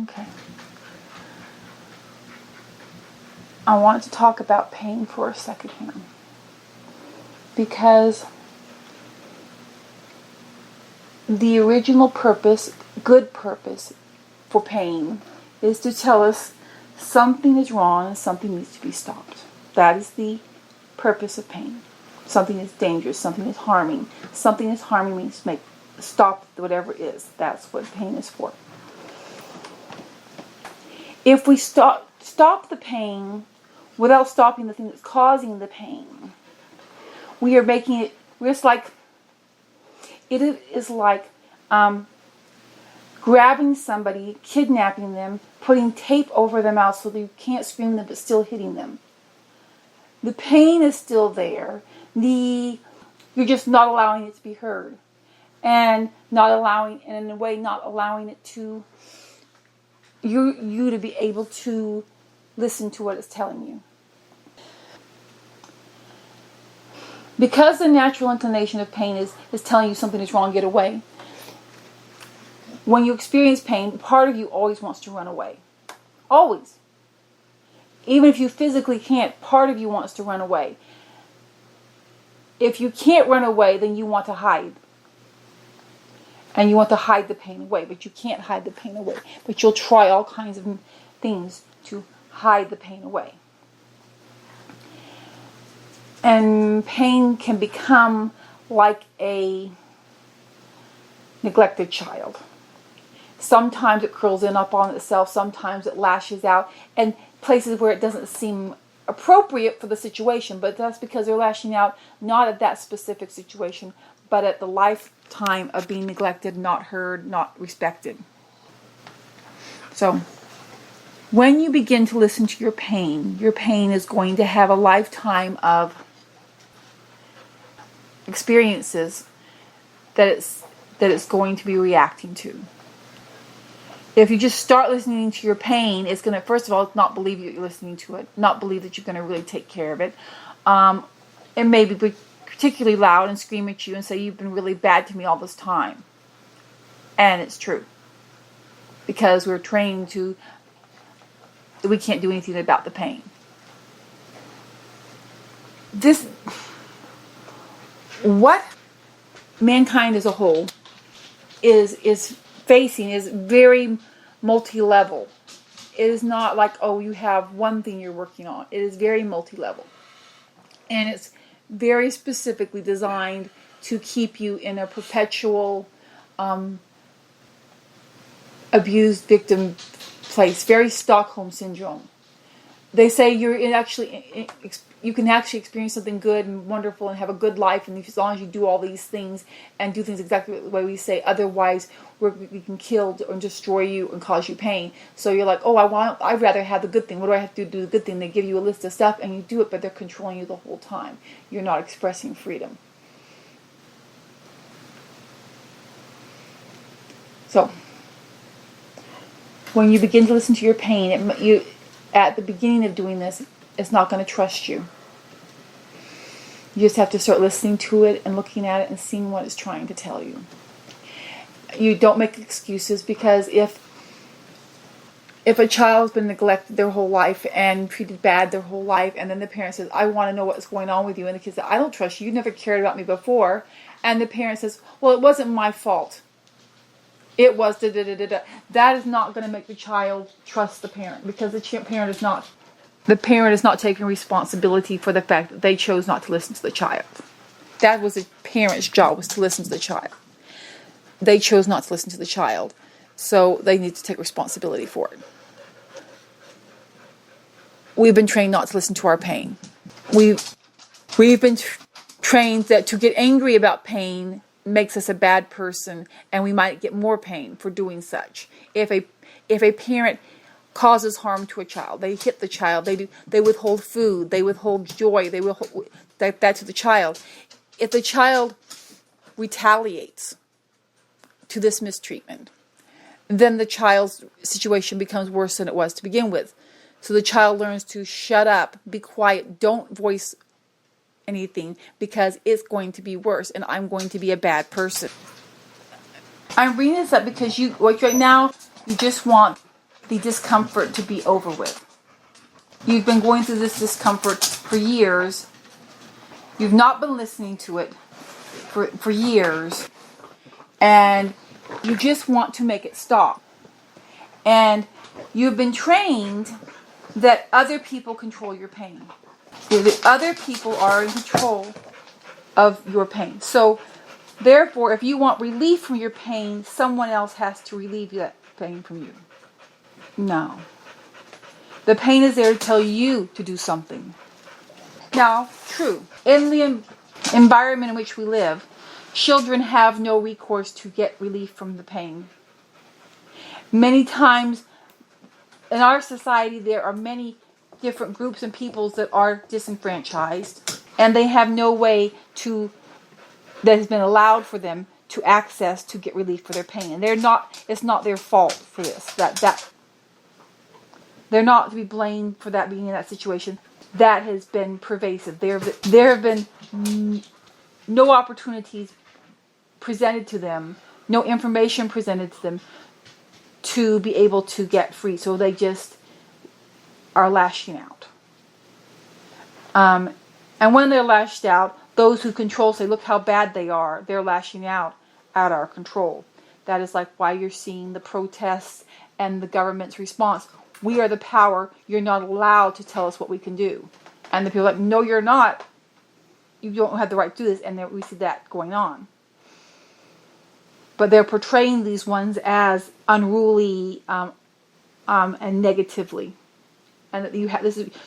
Okay. I want to talk about pain for a second here. Because the original purpose, good purpose for pain, is to tell us something is wrong and something needs to be stopped. That is the purpose of pain. Something is dangerous, something is harming. Something is harming means to stop whatever it is. That's what pain is for. If we stop the pain without stopping the thing that's causing the pain, we are making it, it is like grabbing somebody, kidnapping them, putting tape over their mouth so that you can't scream them but still hitting them. The pain is still there. You're just not allowing it to be heard. And in a way not allowing it to, you to be able to listen to what it's telling you. Because the natural inclination of pain is telling you something is wrong, get away. When you experience pain, part of you always wants to run away. Always. Even if you physically can't, part of you wants to run away. If you can't run away, then you want to hide. And you want to hide the pain away, but you can't hide the pain away. But you'll try all kinds of things to hide the pain away. And pain can become like a neglected child. Sometimes it curls in up on itself, sometimes it lashes out, and places where it doesn't seem appropriate for the situation, but that's because they're lashing out not at that specific situation, but at the lifetime of being neglected, not heard, not respected. So, when you begin to listen to your pain is going to have a lifetime of experiences that it's going to be reacting to. If you just start listening to your pain, it's going to, first of all, not believe you're listening to it, not believe that you're going to really take care of it. It may be particularly loud and scream at you and say, you've been really bad to me all this time. And it's true. Because we're trained we can't do anything about the pain. What mankind as a whole is facing is very multi-level. It is not like, you have one thing you're working on. It is very multi-level. And it's very specifically designed to keep you in a perpetual abused victim place. Very Stockholm syndrome. They say you can actually experience something good and wonderful and have a good life, and as long as you do all these things and do things exactly the way we say, otherwise we can kill or destroy you and cause you pain. So you're like, I'd rather have the good thing. What do I have to do the good thing? They give you a list of stuff and you do it, but they're controlling you the whole time. You're not expressing freedom. So, when you begin to listen to your pain, at the beginning of doing this, it's not going to trust you. You just have to start listening to it and looking at it and seeing what it's trying to tell you. You don't make excuses, because if a child's been neglected their whole life and treated bad their whole life, and then the parent says, I want to know what's going on with you, and the kid says, I don't trust you, you never cared about me before, and the parent says, well, it wasn't my fault. It was da-da-da-da-da. That is not going to make the child trust the parent, because the parent is not taking responsibility for the fact that they chose not to listen to the child. That was the parent's job, was to listen to the child. They chose not to listen to the child, so they need to take responsibility for it. We've been trained not to listen to our pain. We've been trained that to get angry about pain makes us a bad person, and we might get more pain for doing such. If a parent causes harm to a child, they hit the child, they withhold food, they withhold joy, they withhold that to the child. If the child retaliates to this mistreatment, then the child's situation becomes worse than it was to begin with. So the child learns to shut up, be quiet, don't voice anything, because it's going to be worse and I'm going to be a bad person. I'm bringing this up because right now you just want the discomfort to be over with. You've been going through this discomfort for years. You've not been listening to it for years. And you just want to make it stop. And you've been trained that other people control your pain. That other people are in control of your pain. So, therefore, if you want relief from your pain, someone else has to relieve that pain from you. No. The pain is there to tell you to do something. Now, true, in the environment in which we live, children have no recourse to get relief from the pain. Many times in our society, there are many different groups and peoples that are disenfranchised, and they have no way that has been allowed for them to access to get relief for their pain. And it's not their fault for this. That they're not to be blamed for that being in that situation. That has been pervasive. There have been no opportunities presented to them, no information presented to them to be able to get free. So they just are lashing out. And when they're lashed out, those who control say, look how bad they are. They're lashing out our control. That is like why you're seeing the protests and the government's response. We are the power. You're not allowed to tell us what we can do. And the people are like, no, you're not. You don't have the right to do this. And we see that going on. But they're portraying these ones as unruly and negatively. And that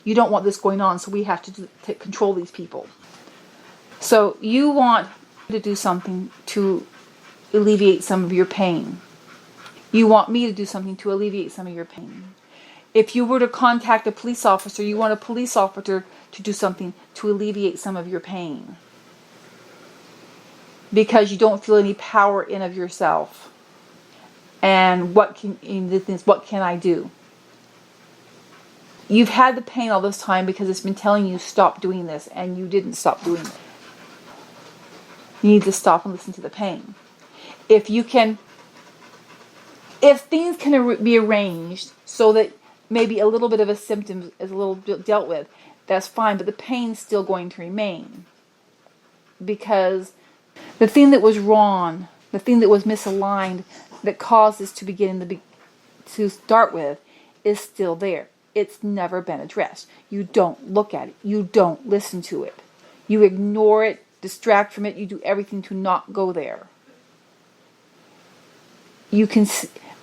you don't want this going on, so we have to control these people. So you want to do something to alleviate some of your pain. You want me to do something to alleviate some of your pain. If you were to contact a police officer, you want a police officer to do something to alleviate some of your pain. Because you don't feel any power in of yourself. And what can I do? You've had the pain all this time because it's been telling you stop doing this, and you didn't stop doing it. You need to stop and listen to the pain. If things can be arranged so that maybe a little bit of a symptom is a little dealt with, that's fine, but the pain's still going to remain. Because the thing that was wrong, the thing that was misaligned, that caused this to begin to start with, is still there. It's never been addressed. You don't look at it. You don't listen to it. You ignore it, distract from it. You do everything to not go there.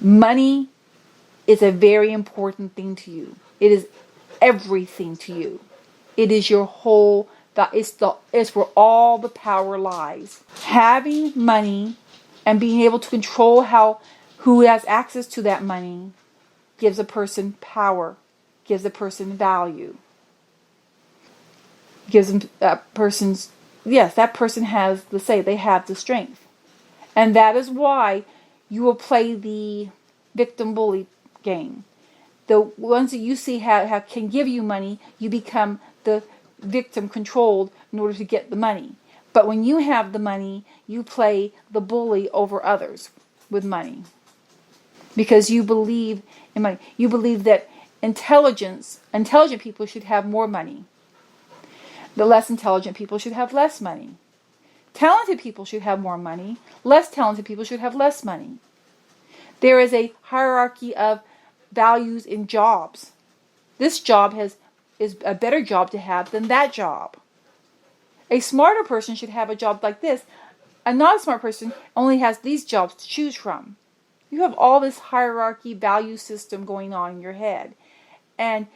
Money is a very important thing to you. It is everything to you. It is your whole. It's where all the power lies. Having money and being able to control who has access to that money gives a person power, gives a person value, gives them that person has the say, they have the strength. And that is why you will play the victim bully game. The ones that you see can give you money, you become the victim controlled in order to get the money. But when you have the money, you play the bully over others with money. Because you believe in money. You believe that intelligent people should have more money. The less intelligent people should have less money. Talented people should have more money. Less talented people should have less money. There is a hierarchy of values in jobs. This job is a better job to have than that job. A smarter person should have a job like this. A not smart person only has these jobs to choose from. You have all this hierarchy value system going on in your head. And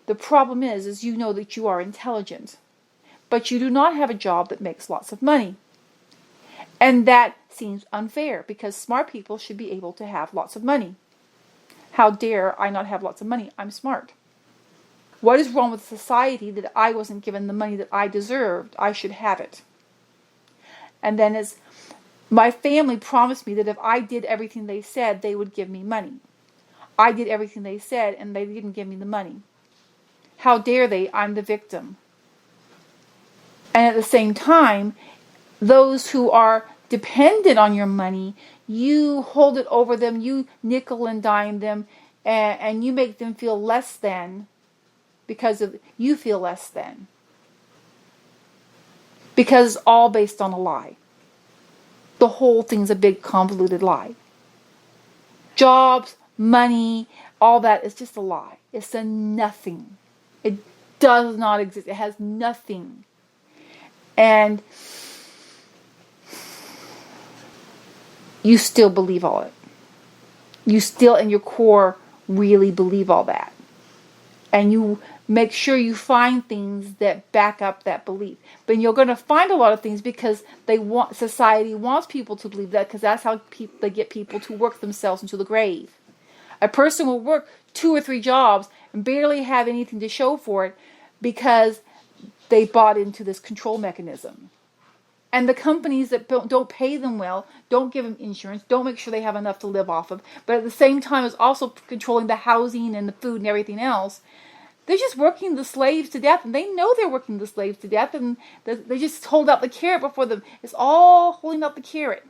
the problem is you know that you are intelligent. But you do not have a job that makes lots of money. And that seems unfair because smart people should be able to have lots of money. How dare I not have lots of money? I'm smart. What is wrong with society that I wasn't given the money that I deserved? I should have it. And then my family promised me that if I did everything they said, they would give me money. I did everything they said and they didn't give me the money. How dare they? I'm the victim. And at the same time, those who are dependent on your money, you hold it over them, you nickel and dime them, and you make them feel less than because of you feel less than. Because it's all based on a lie. The whole thing's a big convoluted lie. Jobs, money, all that is just a lie. It's a nothing. It does not exist. It has nothing. And you still believe all it. You still in your core really believe all that. And you make sure you find things that back up that belief. But you're going to find a lot of things because society wants people to believe that, because that's how they get people to work themselves into the grave. A person will work 2 or 3 jobs and barely have anything to show for it because they bought into this control mechanism. And the companies that don't pay them well, don't give them insurance, don't make sure they have enough to live off of, but at the same time is also controlling the housing and the food and everything else. They're just working the slaves to death, and they know they're working the slaves to death, and they just hold out the carrot before them. It's all holding out the carrot.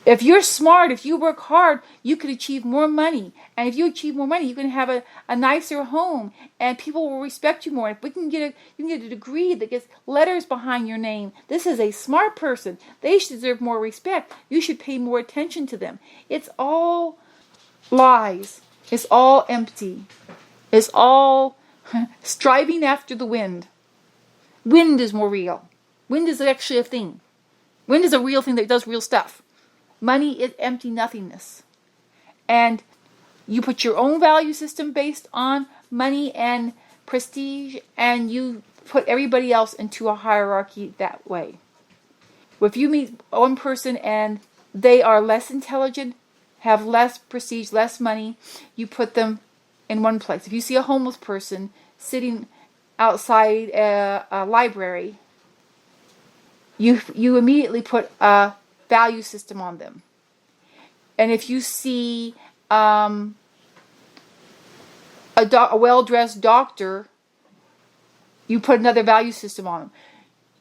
If you're smart, if you work hard, you could achieve more money. And if you achieve more money, you can have a nicer home, and people will respect you more. If you can get a degree that gets letters behind your name, this is a smart person. They should deserve more respect. You should pay more attention to them. It's all lies. It's all empty. It's all striving after the wind. Wind is more real. Wind is actually a thing. Wind is a real thing that does real stuff. Money is empty nothingness. And you put your own value system based on money and prestige, and you put everybody else into a hierarchy that way. If you meet one person and they are less intelligent, have less prestige, less money, you put them in one place. If you see a homeless person sitting outside a library, you immediately put a value system on them. And if you see a well-dressed doctor, you put another value system on them.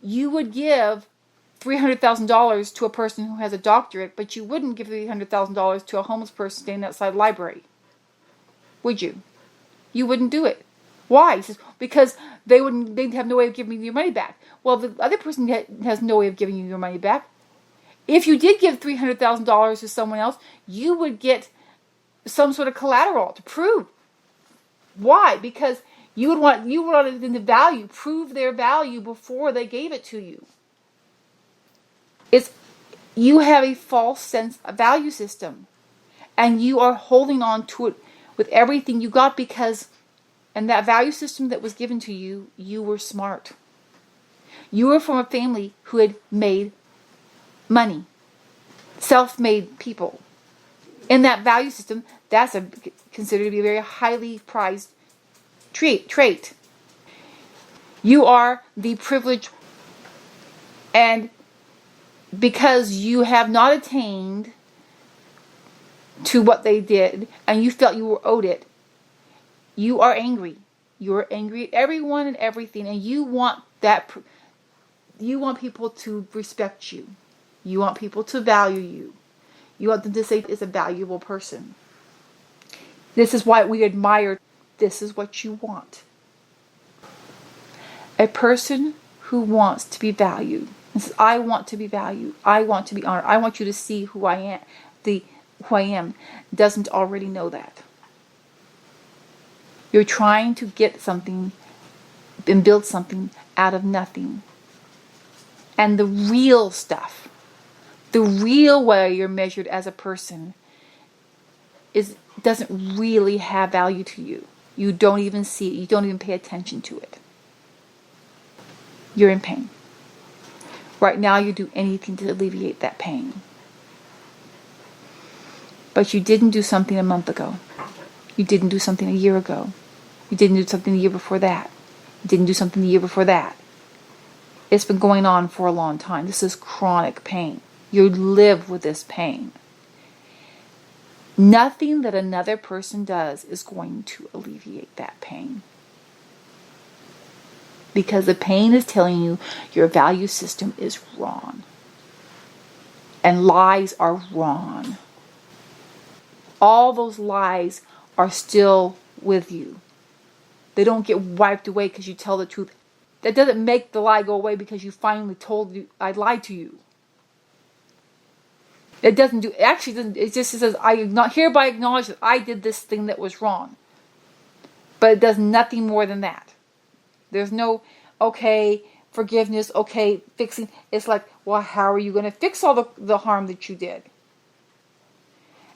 You would give $300,000 to a person who has a doctorate, but you wouldn't give $300,000 to a homeless person standing outside a library. Would you? You wouldn't do it. Why? He says, because they'd have no way of giving you your money back. Well, the other person has no way of giving you your money back. If you did give $300,000 to someone else, you would get some sort of collateral to prove. Why? Because you would want them to value, prove their value before they gave it to you. You have a false sense of value system, and you are holding on to it with everything you got because, and that value system that was given to you, you were smart. You were from a family who had made money, self-made people. In that value system, that's considered to be a very highly prized trait. You are the privileged, and because you have not attained to what they did, and you felt you were owed it, you are angry. You are angry at everyone and everything, and you want people to respect you. You want people to value you. You want them to say it's a valuable person. This is why we admire. This is what you want. A person who wants to be valued. Says, I want to be valued. I want to be honored. I want you to see who I am. Doesn't already know that. You're trying to get something and build something out of nothing. And the real stuff, the real way you're measured as a person doesn't really have value to you. You don't even see it. You don't even pay attention to it. You're in pain. Right now you do anything to alleviate that pain. But you didn't do something a month ago. You didn't do something a year ago. You didn't do something the year before that. You didn't do something the year before that. It's been going on for a long time. This is chronic pain. You live with this pain. Nothing that another person does is going to alleviate that pain. Because the pain is telling you your value system is wrong. And lies are wrong. all those lies are still with you. They don't get wiped away because you tell the truth. That doesn't make the lie go away because you finally told you, I lied to you. It doesn't do, actually doesn't, it just says, I hereby acknowledge that I did this thing that was wrong. But it does nothing more than that. There's no, okay, forgiveness, okay, fixing. It's like, well, how are you going to fix all the harm that you did?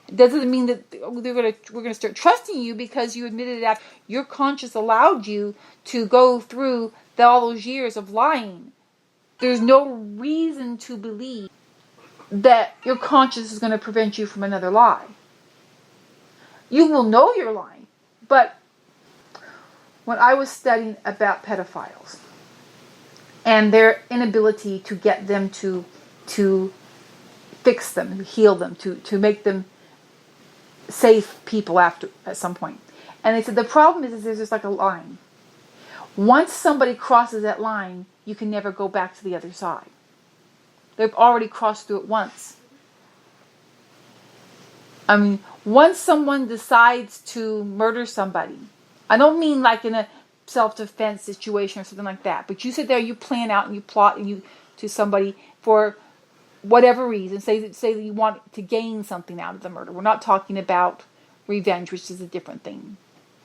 It doesn't mean that we're going to start trusting you because you admitted it after your conscience allowed you to go through all those years of lying. There's no reason to believe that your conscience is going to prevent you from another lie. You will know you're lying. But when I was studying about pedophiles and their inability to get them to fix them, heal them, to make them safe people at some point. And they said the problem is there's just like a line. Once somebody crosses that line, you can never go back to the other side. They've already crossed through it once. I mean, once someone decides to murder somebody, I don't mean like in a self-defense situation or something like that, but you sit there, you plan out and you plot and you to somebody for whatever reason, say that you want to gain something out of the murder. We're not talking about revenge, which is a different thing.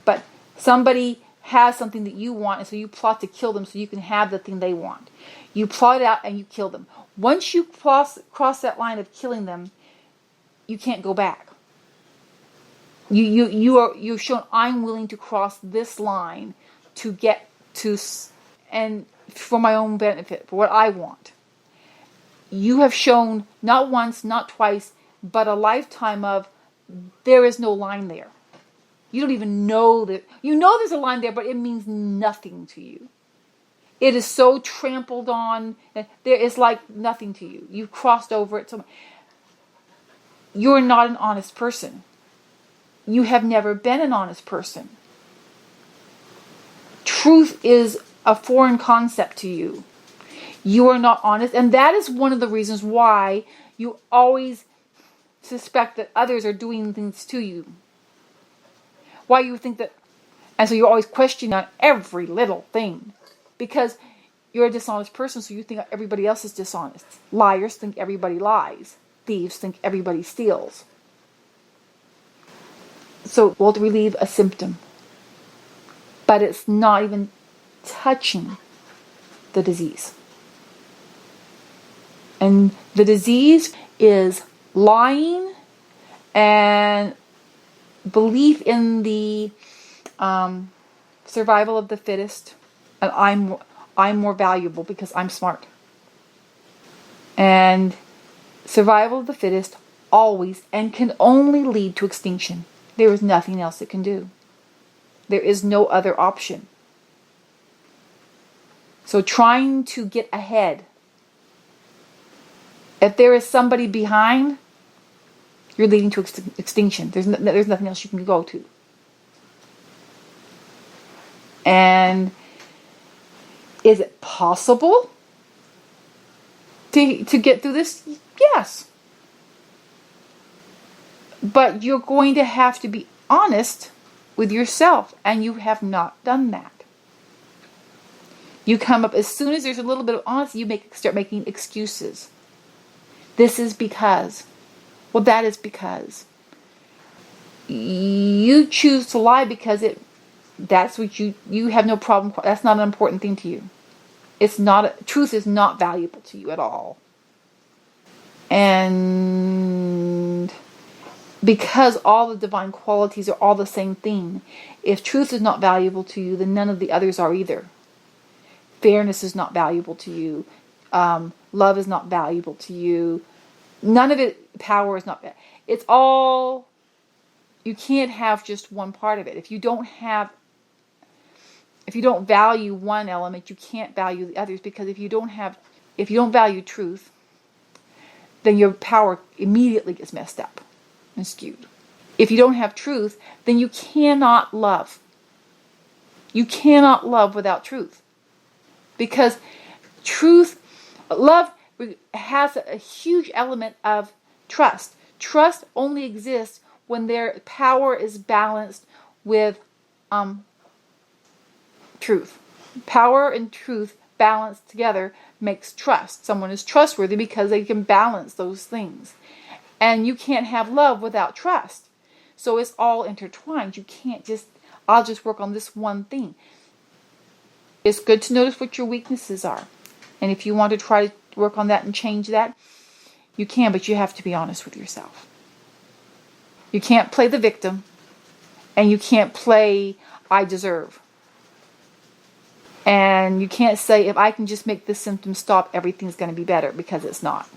But somebody has something that you want, and so you plot to kill them so you can have the thing they want. You plot it out and you kill them. Once you cross that line of killing them, you can't go back. You're shown, I'm willing to cross this line to get to, and for my own benefit, for what I want. You have shown not once, not twice, but a lifetime of there is no line there. You don't even know that. You know there's a line there, but it means nothing to you. It is so trampled on. There is like nothing to you. You've crossed over it. So you're not an honest person. You have never been an honest person. Truth is a foreign concept to you. You are not honest, and that is one of the reasons why you always suspect that others are doing things to you. Why you think that, and so you're always questioning on every little thing, because you're a dishonest person, so you think everybody else is dishonest. Liars think everybody lies. Thieves think everybody steals. So we'll relieve a symptom, but it's not even touching the disease. And the disease is lying and belief in the survival of the fittest, and I'm more valuable because I'm smart. And survival of the fittest always and can only lead to extinction. There is nothing else it can do. There is no other option. So trying to get ahead, if there is somebody behind, you're leading to extinction. There's nothing else you can go to. And is it possible to get through this? Yes. But you're going to have to be honest with yourself, and you have not done that. You come up, as soon as there's a little bit of honesty, you start making excuses. This is because, well, that is because. You choose to lie because that's what you have no problem. That's not an important thing to you. Truth is not valuable to you at all. And because all the divine qualities are all the same thing, if truth is not valuable to you, then none of the others are either. Fairness is not valuable to you. Love is not valuable to you. None of it, power is not. It's all, you can't have just one part of it. If you don't value one element, you can't value the others, because if you don't value truth, then your power immediately gets messed up and skewed. If you don't have truth, then you cannot love. You cannot love without truth. Because love has a huge element of trust. Trust only exists when their power is balanced with truth. Power and truth balanced together makes trust. Someone is trustworthy because they can balance those things. And you can't have love without trust. So it's all intertwined. You can't just, I'll just work on this one thing. It's good to notice what your weaknesses are. And if you want to try to work on that and change that, you can, but you have to be honest with yourself. You can't play the victim, and you can't play I deserve. And you can't say, if I can just make this symptom stop, everything's going to be better, because it's not.